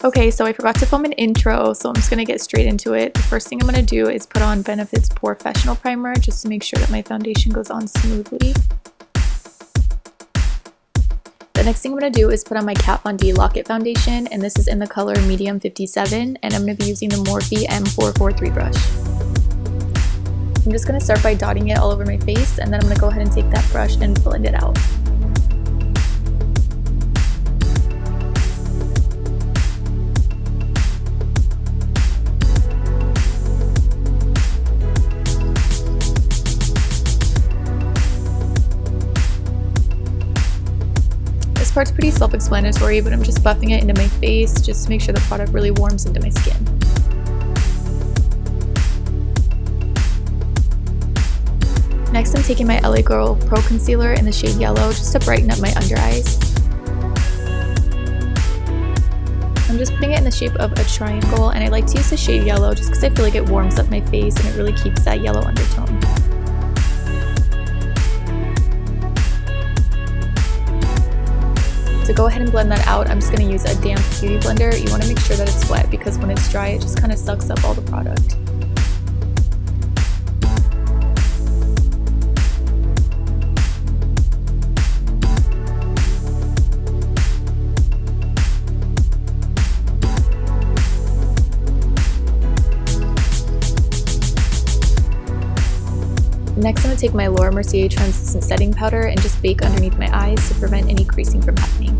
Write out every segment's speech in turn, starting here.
Okay, so I forgot to film an intro, so I'm just gonna get straight into it. The first thing I'm gonna do is put on Benefit's Porefessional primer just to make sure that my foundation goes on smoothly. The next thing I'm gonna do is put on my Kat Von D Lock-It foundation, and this is in the color Medium 57, and I'm gonna be using the Morphe M443 brush. I'm just gonna start by dotting it all over my face, and then I'm gonna go ahead and take that brush and blend it out. This part's pretty self-explanatory, but I'm just buffing it into my face just to make sure the product really warms into my skin. Next, I'm taking my LA Girl Pro Concealer in the shade Yellow just to brighten up my under eyes. I'm just putting it in the shape of a triangle, and I like to use the shade Yellow just because I feel like it warms up my face and it really keeps that yellow undertone. To go ahead and blend that out, I'm just going to use a damp beauty blender. You want to make sure that it's wet because when it's dry, it just kind of sucks up all the product. Next, I'm going to take my Mercier translucent setting powder and just bake underneath my eyes to prevent any creasing from happening.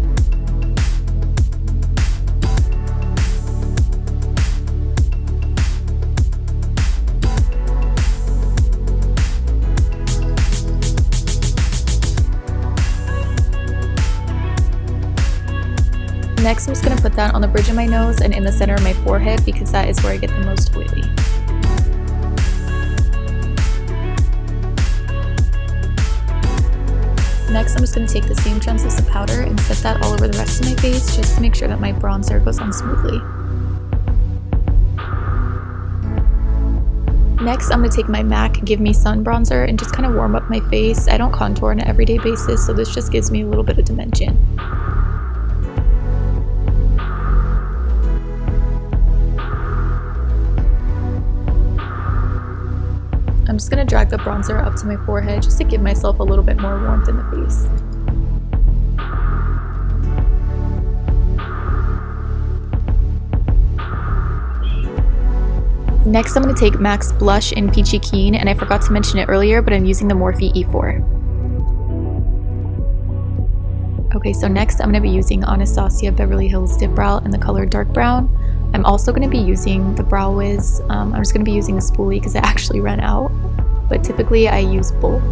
Next, I'm just going to put that on the bridge of my nose and in the center of my forehead because that is where I get the most oily. Next, I'm just going to take the same translucent powder and set that all over the rest of my face just to make sure that my bronzer goes on smoothly. Next, I'm going to take my MAC Give Me Sun bronzer and just kind of warm up my face. I don't contour on an everyday basis, so this just gives me a little bit of dimension. I'm just going to drag the bronzer up to my forehead just to give myself a little bit more warmth in the face. Next, I'm going to take MAC's blush in Peachy Keen, and I forgot to mention it earlier, but I'm using the Morphe E4. Okay, so next I'm going to be using Anastasia Beverly Hills Dipbrow in the color Dark Brown. I'm also going to be using the Brow Wiz. I'm just going to be using a spoolie because I actually ran out, but typically I use both.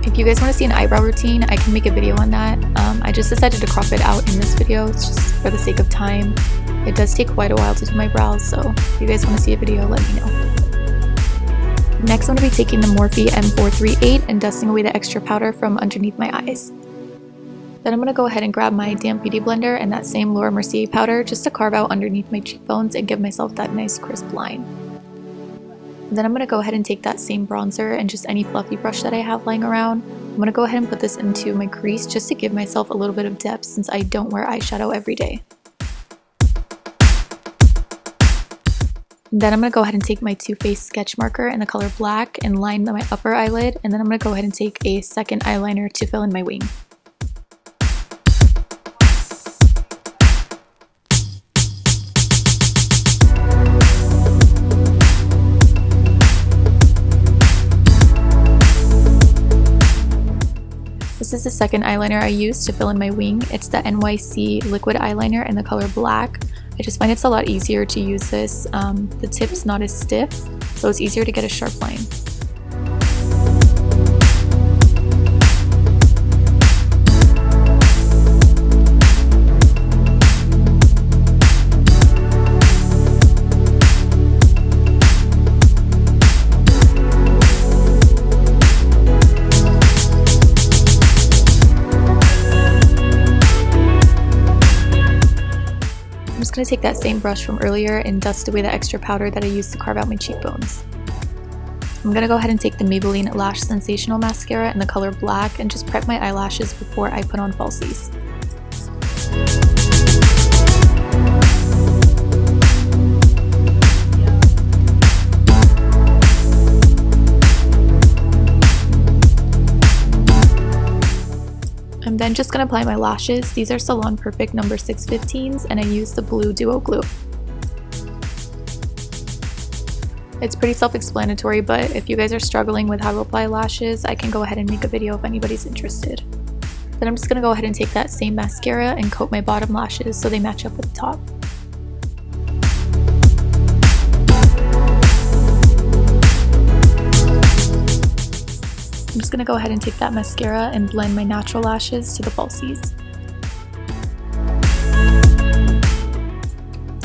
If you guys want to see an eyebrow routine, I can make a video on that. I just decided to crop it out in this video. It's just for the sake of time. It does take quite a while to do my brows, so if you guys want to see a video, let me know. Next, I'm going to be taking the Morphe M438 and dusting away the extra powder from underneath my eyes. Then I'm going to go ahead and grab my damp beauty blender and that same Mercier powder just to carve out underneath my cheekbones and give myself that nice crisp line. Then I'm going to go ahead and take that same bronzer and just any fluffy brush that I have lying around. I'm going to go ahead and put this into my crease just to give myself a little bit of depth since I don't wear eyeshadow every day. Then I'm going to go ahead and take my Too Faced sketch marker in the color Black and line my upper eyelid, and then I'm going to go ahead and take a second eyeliner to fill in my wing. This is the second eyeliner I used to fill in my wing. It's the NYC liquid eyeliner in the color Black. I just find it's a lot easier to use this. The tip's not as stiff, so it's easier to get a sharp line. I'm just going to take that same brush from earlier and dust away the extra powder that I used to carve out my cheekbones. I'm gonna go ahead and take the Maybelline Lash Sensational Mascara in the color black and just prep my eyelashes before I put on falsies. I'm then just gonna apply my lashes. These are Salon Perfect number 615s and I use the blue duo glue. It's pretty self-explanatory, but if you guys are struggling with how to apply lashes, I can go ahead and make a video if anybody's interested. Then I'm just going to go ahead and take that same mascara and coat my bottom lashes so they match up with the top. I'm just going to go ahead and take that mascara and blend my natural lashes to the falsies.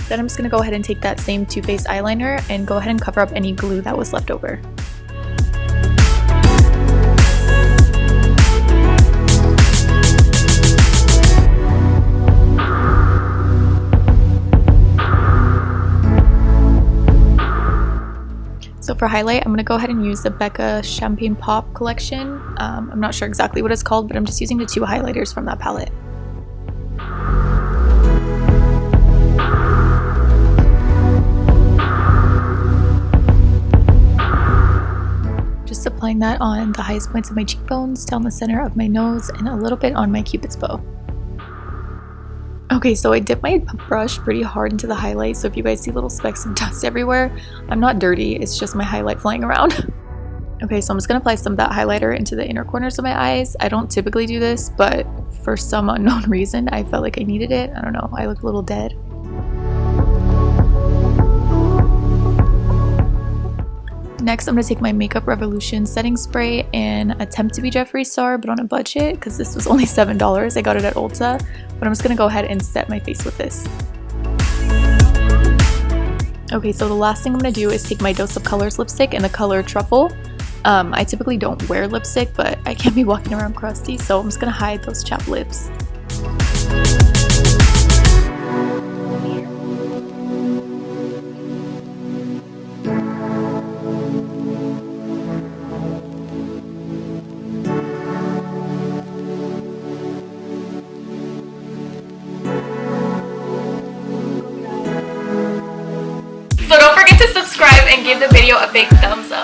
Then I'm just going to go ahead and take that same Too Faced eyeliner and go ahead and cover up any glue that was left over. So for highlight, I'm going to go ahead and use the Becca Champagne Pop collection. I'm not sure exactly what it's called, but I'm just using the two highlighters from that palette. Just applying that on the highest points of my cheekbones, down the center of my nose, and a little bit on my cupid's bow. Okay, so I dipped my brush pretty hard into the highlight, so if you guys see little specks of dust everywhere, I'm not dirty, it's just my highlight flying around. Okay, so I'm just going to apply some of that highlighter into the inner corners of my eyes. I don't typically do this, but for some unknown reason, I felt like I needed it. I don't know, I look a little dead. Next, I'm going to take my Makeup Revolution setting spray and attempt to be Jeffree Star, but on a budget, because this was only $7. I got it at Ulta, but I'm just going to go ahead and set my face with this. Okay, so the last thing I'm going to do is take my Dose of Colors lipstick in the color Truffle. I typically don't wear lipstick, but I can't be walking around crusty, so I'm just going to hide those chapped lips. So don't forget to subscribe and give the video a big thumbs up.